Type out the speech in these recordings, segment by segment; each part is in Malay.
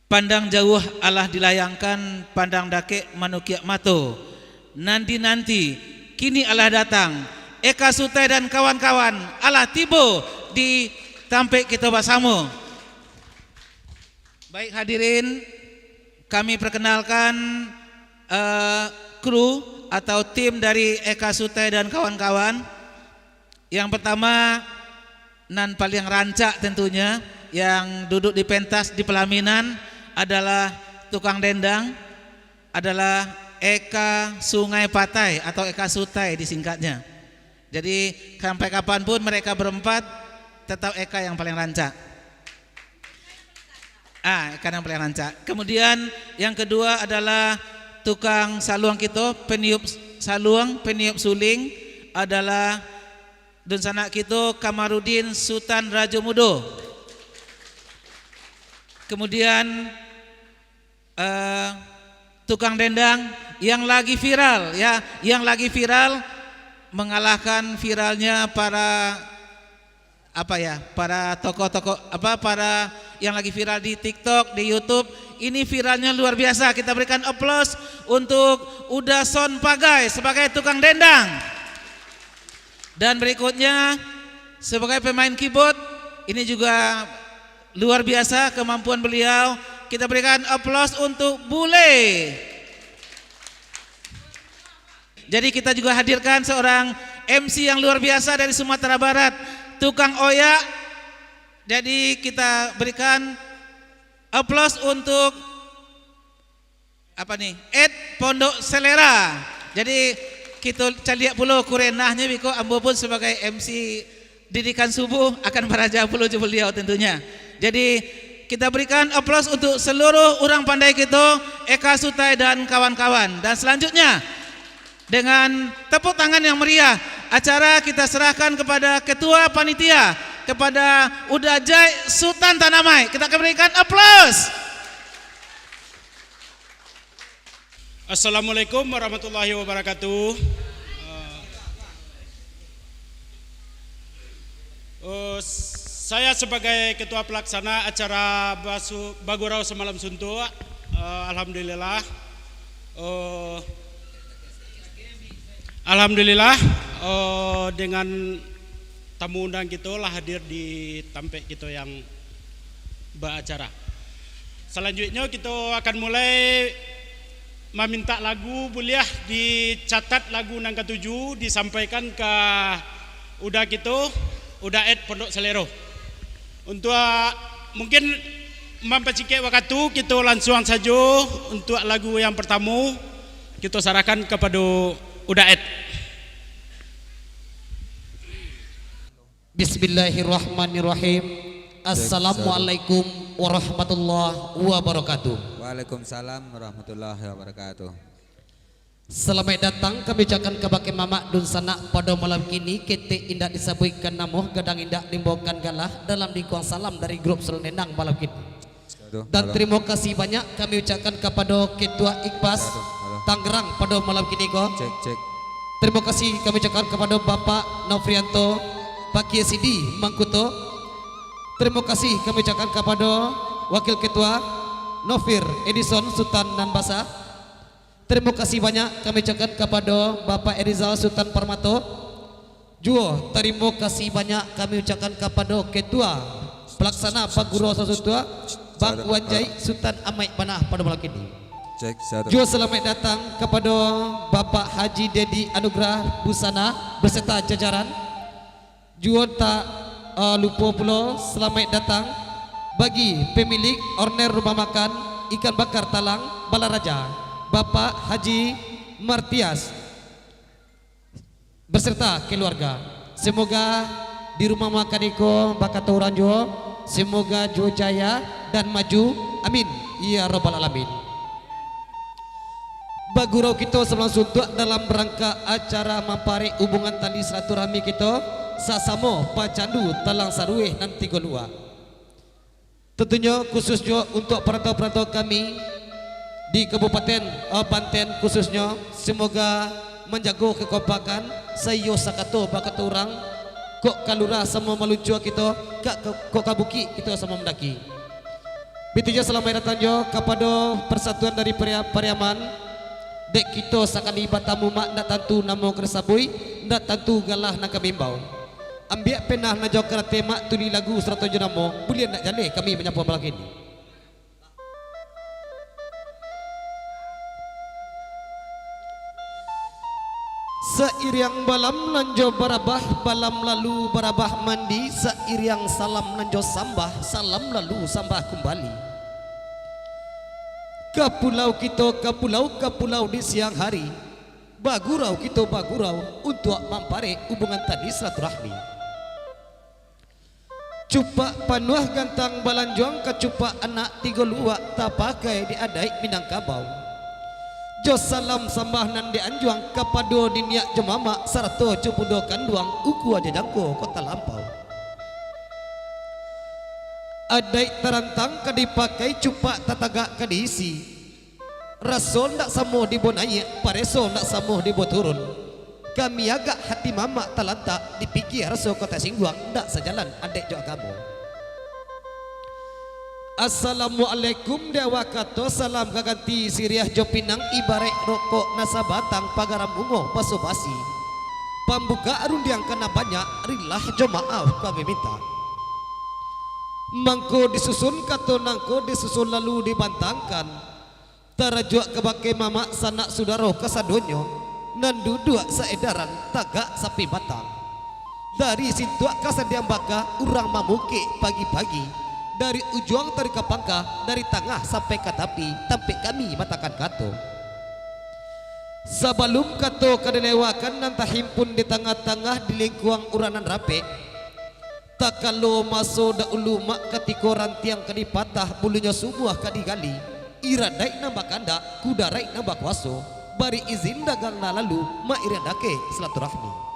Pandang jauh Allah dilayangkan, pandang dake manukia mato. Nanti kini Allah datang. Eka Sutai dan kawan-kawan Allah tibo di Tampek kita bersama. Baik hadirin, kami perkenalkan kru atau tim dari Eka Sutai dan kawan-kawan. Yang pertama nan paling rancak tentunya, yang duduk di pentas di pelaminan adalah tukang dendang, adalah Eka Sungai Patai atau Eka Sutai disingkatnya. Jadi sampai kapanpun mereka berempat tetap Eka yang paling rancak. Eka yang paling rancak. Kemudian yang kedua adalah tukang saluang kita, peniup saluang, peniup suling, adalah dun sanak kita Kamarudin Sultan Raja Mudo. Kemudian tukang dendang yang lagi viral ya, yang lagi viral mengalahkan viralnya para para tokoh-tokoh para yang lagi viral di TikTok, di YouTube. Ini viralnya luar biasa. Kita berikan aplaus untuk Udason Pagai sebagai tukang dendang. Dan berikutnya sebagai pemain keyboard, ini juga luar biasa kemampuan beliau. Kita berikan aplaus untuk Bule. Jadi kita juga hadirkan seorang MC yang luar biasa dari Sumatera Barat, tukang oyak. Jadi kita berikan aplaus untuk Ed Pondok Selera. Jadi kita caliak puluh kurenahnya biko ambo pun sebagai MC didikan subuh akan beraja puluh beliau tentunya. Jadi kita berikan aplaus untuk seluruh orang pandai kita, Eka Sutai dan kawan-kawan. Dan selanjutnya dengan tepuk tangan yang meriah, acara kita serahkan kepada ketua panitia, kepada Udajai Sultan Tanamai. Kita berikan aplaus. Assalamualaikum warahmatullahi wabarakatuh. Saya sebagai ketua pelaksana acara Bagurau Semalam Suntuk, alhamdulillah, dengan tamu undang kita lah hadir di Tampek kita yang beracara. Selanjutnya kita akan mulai meminta lagu, boleh dicatat lagu nang ke-7 disampaikan ke udah kita, udah Ed Pondok Selero. Untuk mungkin mempercikik waktu, kita langsung saja untuk lagu yang pertama kita serahkan kepada udah Ed. Bismillahirrahmanirrahim. Assalamualaikum warahmatullahi wabarakatuh. Waalaikumsalam warahmatullahi wabarakatuh. Selamat datang kami ucapkan kepada Mama Dun Sanak pada malam kini. Kita indah disabaikan namuh, gadang indah dimbawakan galah dalam dikuang salam dari grup Selendang malam kini. Dan terima kasih banyak kami ucapkan kepada Ketua Ikpas Tangerang pada malam kini kok. Cek. Terima kasih kami ucapkan kepada Bapak Novrianto Pak Kiai Sidi Mangkuto. Terima kasih kami ucapkan kepada Wakil Ketua Novir Edison Sultan Nanbasa. Terima kasih banyak kami ucapkan kepada Bapak Erizal Sultan Parmato. Juga terima kasih banyak kami ucapkan kepada Ketua Pelaksana Pak Guru Sasutua Bang Wanjai Sultan Amai Panah pada malam ini. Juga selamat datang kepada Bapak Haji Dedi Anugrah Busana beserta jajaran. Juga tak lupa pula selamat datang bagi pemilik orner rumah makan ikan bakar Talang Balaraja, Bapak Haji Martias beserta keluarga. Semoga di rumah makan iko bakat orang jo, semoga jo jaya dan maju, amin ya robbal alamin. Bagurau kita sebelum suntuk dalam rangka acara mampari hubungan tali silaturahmi kita sasamo pacandu talang sarueh nanti golua. Tentunya khususnya untuk perantau-perantau kami di Kabupaten Banten khususnya, semoga menjaga kekompakan sayo sakato bakat orang kok kalura sama melucu kita kok kabuki kita sama mendaki. Bituja selamat datang jo kepada persatuan dari Pariaman. Dek kita sakali batamu mak ndak tentu namo kersabui, ndak tentu galah nak kamimbau. Ambiak penah na jo kerate mak tuli lagu 100 namo, boleh nak jale kami menyapa malam ini. Seiriang balam nanjo barabah, balam lalu barabah mandi. Seiriang salam nanjo sambah, salam lalu sambah kembali. Ke pulau di siang hari. Bagurau kita bagurau untuk mampare hubungan tadi silaturahmi. Cupak panuah gantang balanjuang ke cupak anak tiga luak tak pakai diadai Minangkabau. Jo salam sambah nan di anjuang kapado diniak jemama sarto cupudo kanduang uku aja jangko kota lampau. Adai terantang kadipakai cupak tatagak kadisi. Rasul ndak samo di bonaya, pareso ndak samo di boturun. Kami agak hati mama talanta dipikir rasul kota singguang ndak sejalan adek jo kamu. Assalamualaikum dewa kato salam kaganti siriah jopinang ibarat rokok nasa batang pagaram ungo baso basi. Pembuka arundiang kena banyak rilah jo maaf kami minta. Mangko disusun kato nangko disusun lalu dibantangkan. Tarajuak kebake mama sanak sudaro kasadonyo nan duduk seedaran tagak sapi batang. Dari sintuak kasadiang baka urang mamuke pagi-pagi. Dari ujung dari kapangka, dari tengah sampai ke tapi kami matakan kato. Sebelum kato kadelewakan nanta himpun di tengah-tengah di lingkuang uranan rape. Tak kalau masuk da ulu mak ketiko rantiang kadipatah bulunya subuh kadigali. Ira daik nambah kanda, kuda raik nambah kuaso. Bari izin dagang na lalu mak iradake silaturahmi.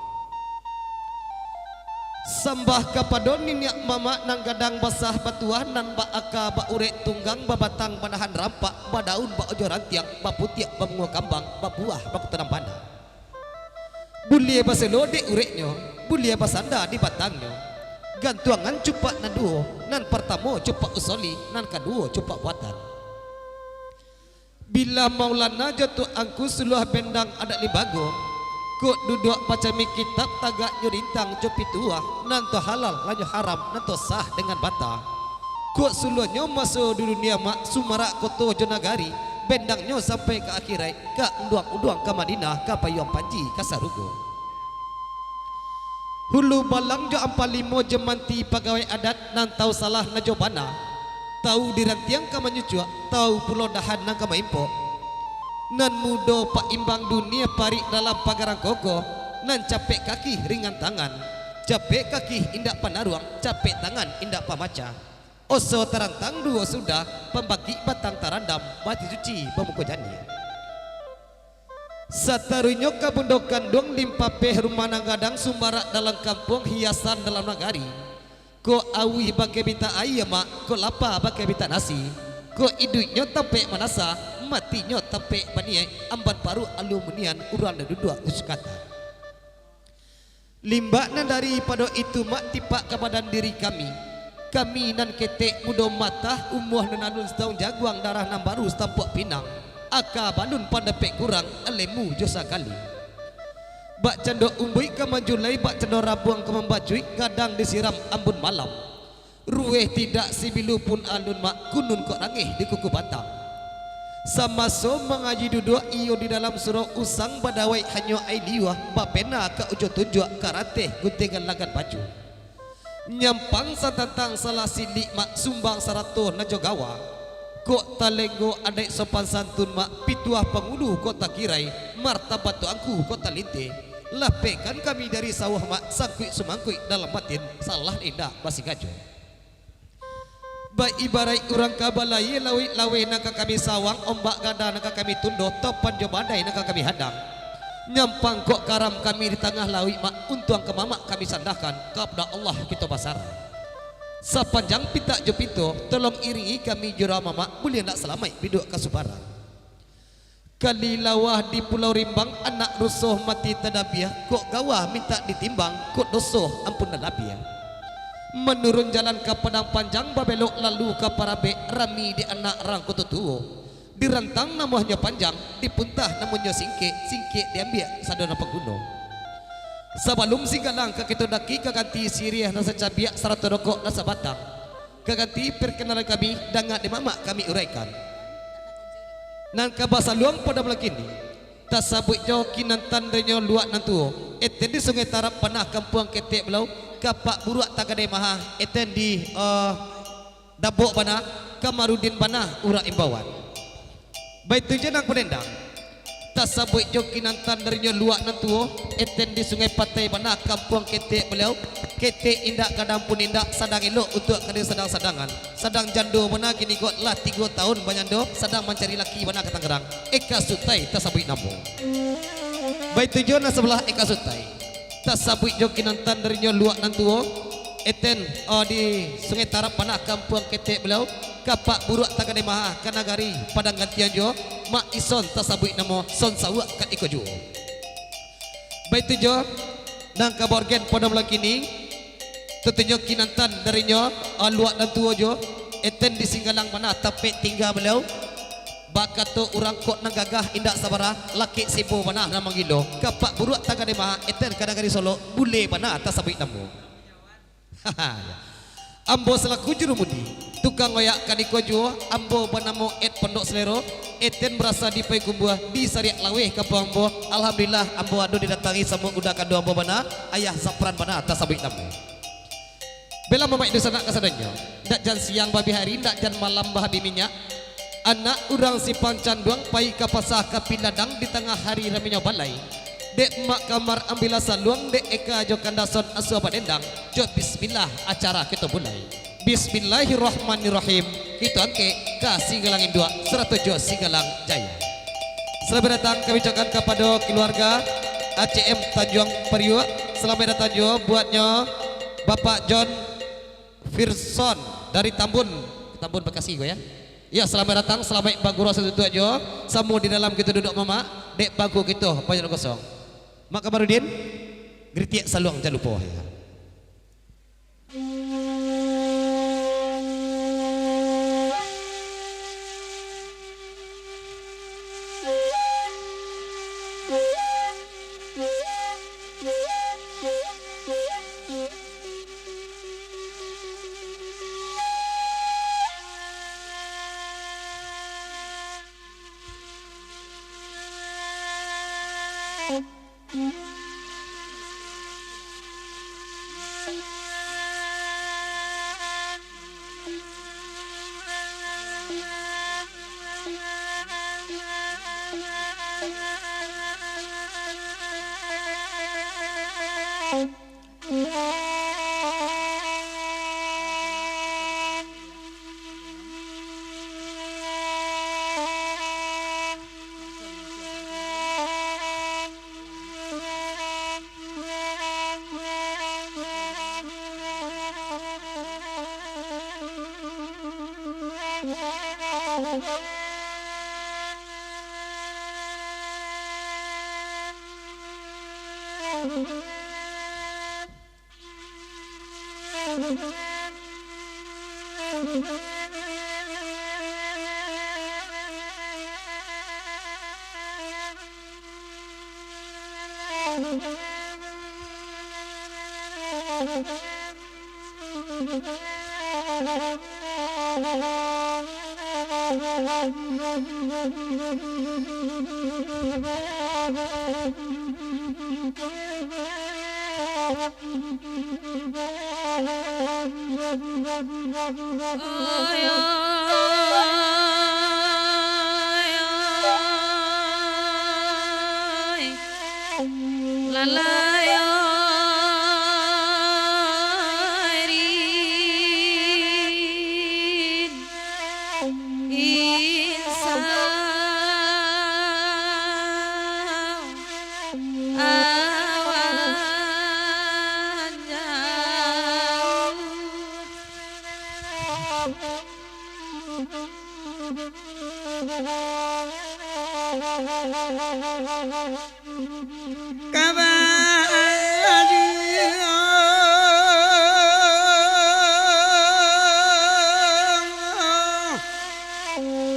Sambah kapadon ninyak mama nang gadang basah batuah nan ba aka ba urek tunggang babatang panahan rampak badaun ba ojo rantiang ba putiak ba bunga kambang ba buah ba kutanam pana. Bulie baselo de ureknyo, bulie basanda di batangnya. Gantuangan cupak nan duo, nan pertamo cupak usoli, nan kedua cupak buatan. Bila Maulana jatuh angku suluh bendang adat libago. Kok duduk baca mi kitab tagak nyurintang copi tua nanto halal lanyo haram nanto sah dengan bata. Kok suluhnya masuk di dunia mak sumarak koto jonagari bendangnya sampai ke akhirat ke unduang-unduang ke Madinah ke payung panji ke Sarugo. Hulu balang jo ampalimo jemanti pegawai adat nantau salah najo bana. Tahu dirantiang ke menyucua tahu pulau dahan nang ke maimpo. Nan mudo pak imbang dunia parik dalam pagaran koko. Nan capek kaki ringan tangan, capek kaki indak panaruang, capek tangan indak pamaca. Oso tarantang dua sudah pembagi batang tarandam mati suci pemuko jani. Satarunya kabundokan dong limpape rumah nagadang sumbarak dalam kampung hiasan dalam nagari. Ko awi bagai bita ayam mak, ko lapa bagai bita nasi. Ko iduknya tapek manasa, matinya tapek baniai, amban paru aluminian uran duduk uskata. Limbakna daripada itu mak tipak kepada diri kami. Kami nan ketek mudo mata umuh nan alun setahun jaguang darah nan baru setampuk pinang. Aka balun pada pek kurang alemu josa kali. Bak cendok umbui ke manjulai, bak cendok rabuang ke membacui, gadang disiram ambun malam. Rueh tidak sibilu pun alun mak kunun kok nangih di kuku batang. Sama so mengaji duduk iyo di dalam surau usang badawai hanyo ailiwah bapena ke ujo tunjuk karate guntingan lagan baju. Nyampang satantang salah silik mak sumbang sarato najogawa. Kok talenggo adek sopan santun mak pituah pengulu kota kirai martabat tuangku kota linte. Lapekan kami dari sawah mak sangkui sumangkui dalam batin salah indah basi gajo. Ba ibarai urang kabalai lawe naka kami sawang ombak gada naka kami tundo topan jo badai naka kami hadang. Nyampang kok karam kami di tengah lawi mak untuang ke mamak kami sandahkan kepada Allah kita basar. Sepanjang pita jo pintu tolong iringi kami jura mamak boleh nak selamai biduk kasubaran. Kali lawah di Pulau Rimbang anak rusuh mati tadabiah kok gawah minta ditimbang kok dosoh ampun tadabiah. menurun jalan ke Padang Panjang babelok lalu ke Parabe rami di anak rangkutu tuo direntang namanya panjang dipuntah namanya singke diambil sadana pegunung sebelum singgalang ke kita daki keganti siriah nasa cabiak sarata rokok nasa batang keganti perkenalan kami dangat di mama kami uraikan nan ke bahasa luang pada belakini tasabut jo kinantan denyo luak nantuo eten di sungai tarap panah kampung ketek belau kapak buruak tagade maha eten di dabok bana Kamarudin bana ura imbawan baik tujuan ang penendang tasabut jo kinantan denyo luak nantuo eten di sungai patai bana kampung ketek belau ketek indak kadang pun indak sadang elok untuk kada sadang-sadangan sadang jando bana kini kot lah 3 tahun banyando sadang mencari laki bana ke Tangerang Eka Sutai tasabut namo baik tujuan sebelah Eka Sutai tasabut jo kinantan darinya luak nantuo eten di sungai tarap panah kampung ketek belau kapak buruak tagade maha kanagari padang gantian jo mak ison tasabut namo son sawak kat iko jo baik tujuan nang kaborgen pada melakini tentunya kinantan darinya luak nantuo jo eten di singgalang mana tapek tinggal belau bakato urang kok nang gagah indak sabara laki sibo mana namang gilo kapak buruak tagade maha eten kadang-kadang solo bule mana atas sabit namo ambo selaku jurumudi tukang ngoyak kaniko jo ambo banamo et pondok selero eten berasa di pai kumbuah di sariak laweh kapang ambo alhamdulillah ambo ado didatangi sama udah kado ambo bana ayah sapran bana atas sabit namo bela mamaik dosa nak kasadanyo ndak jan siang babi hari ndak jan malam bahabi minyak anak urang si pancanduang pai kapasah kapindadang di tengah hari raminya balai dek mak kamar ambil saluang dek eka jo kandason asu apa dendang jo bismillah acara kita mulai bismillahirrahmanirrahim kita angke kasih galangin dua 107 Singgalang Jaya selamat datang kami ucapkan kepada keluarga ACM Tanjung Priok selamat datang jo buatnya Bapak John Firson dari Tambun Bekasi gue ya. Ya selamat datang, selamat baguro satu aja. Semua di dalam kita duduk mama, dek bagu kita panjang kosong. Mak Kamarudin, geritiak saluang jangan lupa ya.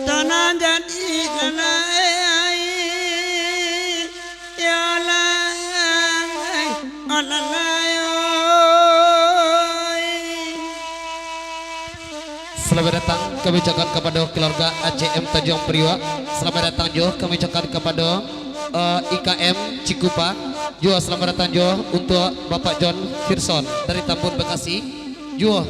tanah jadi lalai ya lalai alalai. Selamat datang kami ucapkan kepada keluarga ACM Tanjung Priok. Selamat datang juga kami ucapkan kepada IKM Cikupa. Juga selamat datang juga untuk Bapak John Firson dari Tambun Bekasi. Juga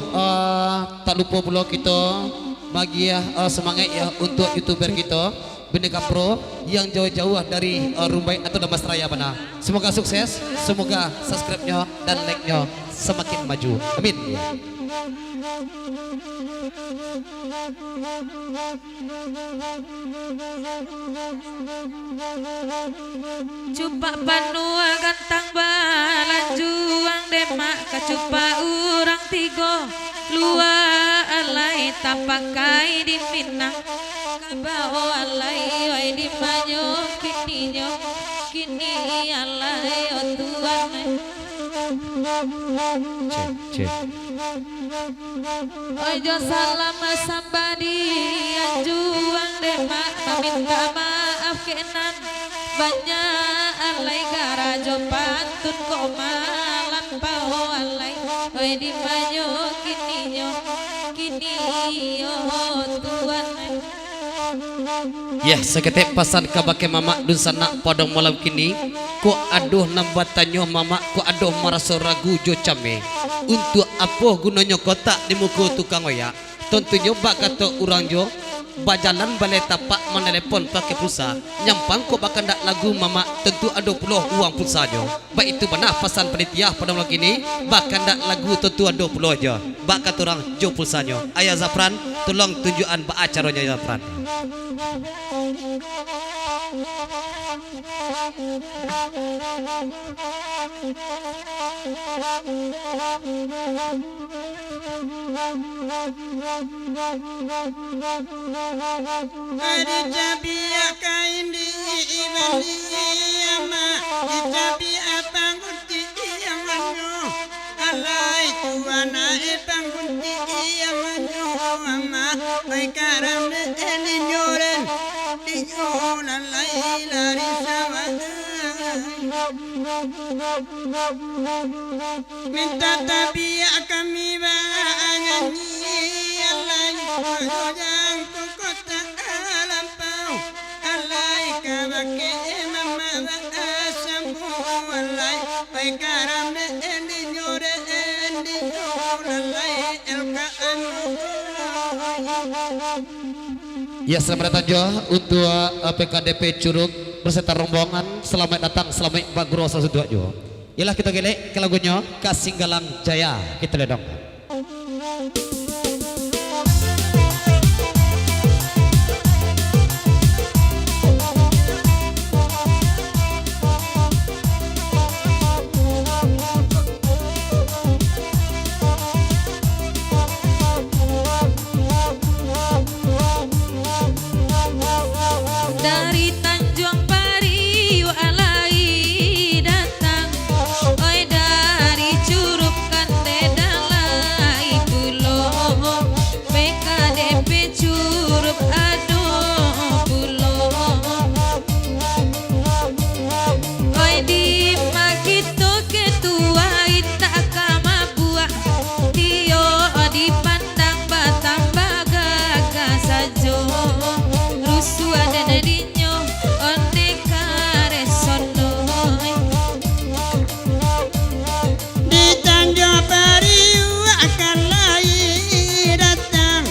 tak lupa pula kita bagi semangat ya untuk YouTuber kita Bhinneka Pro yang jauh-jauh dari Rumbai atau Damastraya mana. Semoga sukses, semoga subscribe-nya dan like-nya semakin maju. Amin. Cupak panua gantang balan juang demak kacupa urang tigo lua alai tapakai di Minang kabao alai wai di manyo kini alai otuan Cek. ojo salam sambadi juang demak minta maaf kenan banyak alai garajo pantun kok malan pao alai oi di mayo kini yo tuan. Ya, seketik pasan kabake mama dun sana pada malam kini. Ko aduh nambatanyo mama, ko aduh merasa ragu jo came. Untuk apa gunanya kotak di muka tukang oya? Tentunya bak kata orang jo bajalan balai tapak menelepon pakai pulsa. Nyampang ko bakal ndak lagu mama tentu ada puluh uang pulsa jo. Baik itu benar pasan panitia pada malam kini bakal ndak lagu tentu ada puluh aja. Bak kata orang jo pulsanya. Ayah Zafran tolong tunjukan bak acaranya Zafran. Ada cabia kain di ibali ama, cabia panggunti yang manyo, alai tuana panggunti yang manyo ama, baik karam ini nyoren, dinyon alai lari sama. Minta tabia kami banyanyi alai yang kota alampau alai kabake mama asambu alai baik karam endi nyore endi alai elkaan. Ya, selamat datang juga untuk PKDP Curug berserta rombongan. Selamat datang, selamat bagro sasudua juga. Yalah kita gelek ke lagunya Kasinggalang Jaya. Kita lihat dong. Dari Tanjung Pari alai datang oi dari Curug Kandedalai pulo PKDP Curug aduh pulo oi di makito ketua ita kama buah tio dipandang batang bagaga sajo rusuh ada dinyo oneka resono Di Tanjung Pari akan lagi datang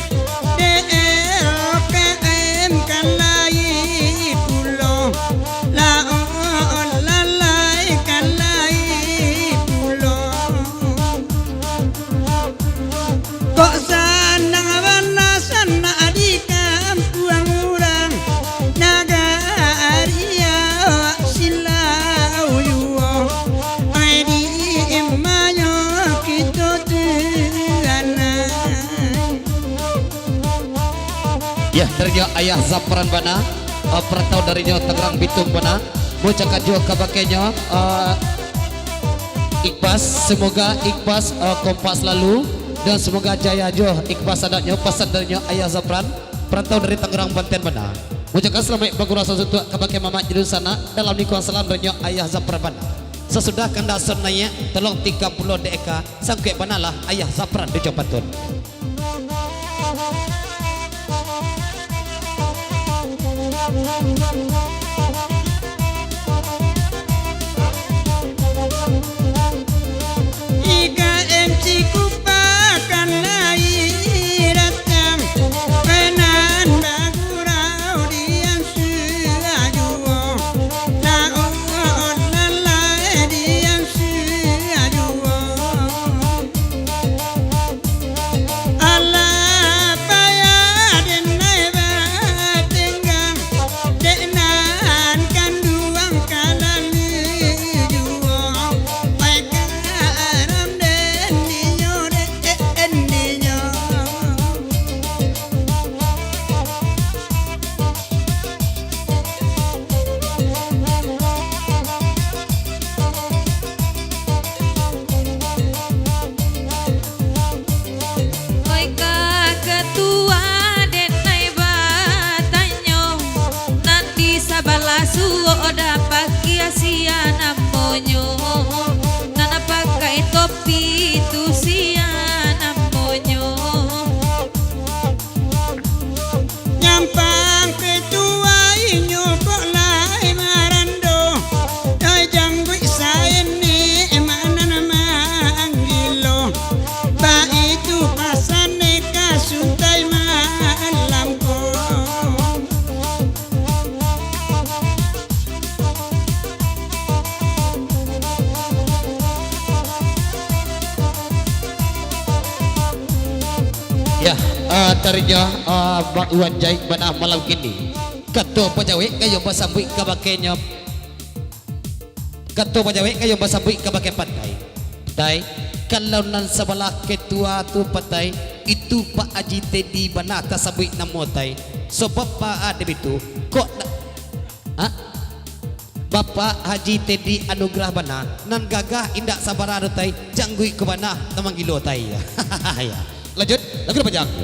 DLKM kan lagi pulau laon lalai kan lagi pulau kok sana warna sana di kampung orang nagaria silau yuo ai di imanyo kita tuanai. Ya, darinya ayah Zafran bana, perantau darinya Tangerang Bitung bana. Mau cakap juga kabakenya Ikhlas, semoga Ikhlas kompak selalu dan semoga jaya juga Ikhlas adanya pasan darinya ayah Zafran. perantau dari Tangerang Banten mana. Ucapkan selamat bagurasa sutua kebagai mama jadi sana dalam nikuan salam renyok ayah Zapra bana. Sesudah kanda sonanya tolong 30 deka sangke banalah ayah Zapra di Jopatun. Ika MC kupakan lai datang penan bagurau dian suajuo laon lalai dian suajuo ala paya denai batenggang denan kanduang kalali juo paika aram den niño den niño Oi ketua denai batanyo nanti sabala suo oda pakai siana monyo nana pakai topi tu siana monyo nyampang ketua inyo kok lai marando dai janggui saeni emanan manggilo ba itu pasane kasuntai malamko Ya, tarinya Mak Iwan Jai mana malam kini. Ketua Pajawe kayo basambui kabakenya. Ketua Pajawe kayo basambui kabake pantai. Dai kalau nan sebelah ketua tu patai itu Pak Haji Teddy banata sabui namotai. So Bapak ada itu kok Bapak Haji Teddy Anugrah bana nan gagah indak sabara tai janggui ke bana tamang gilo tai. Ya. Lanjut, lagu apa jangku?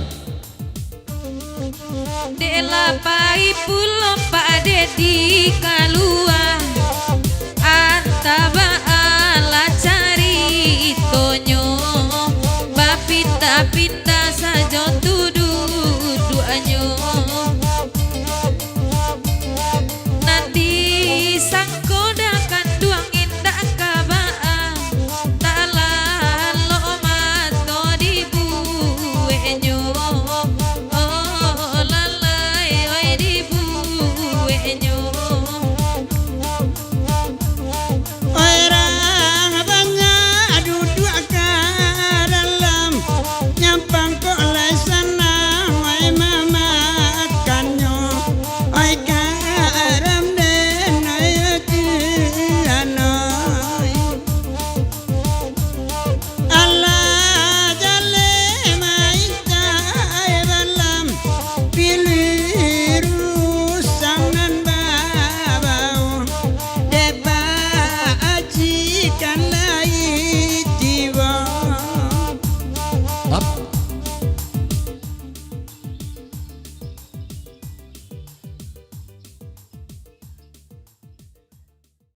Dela pai pulau Pak Dedi kalua antaba ala cari itonyo bapita pita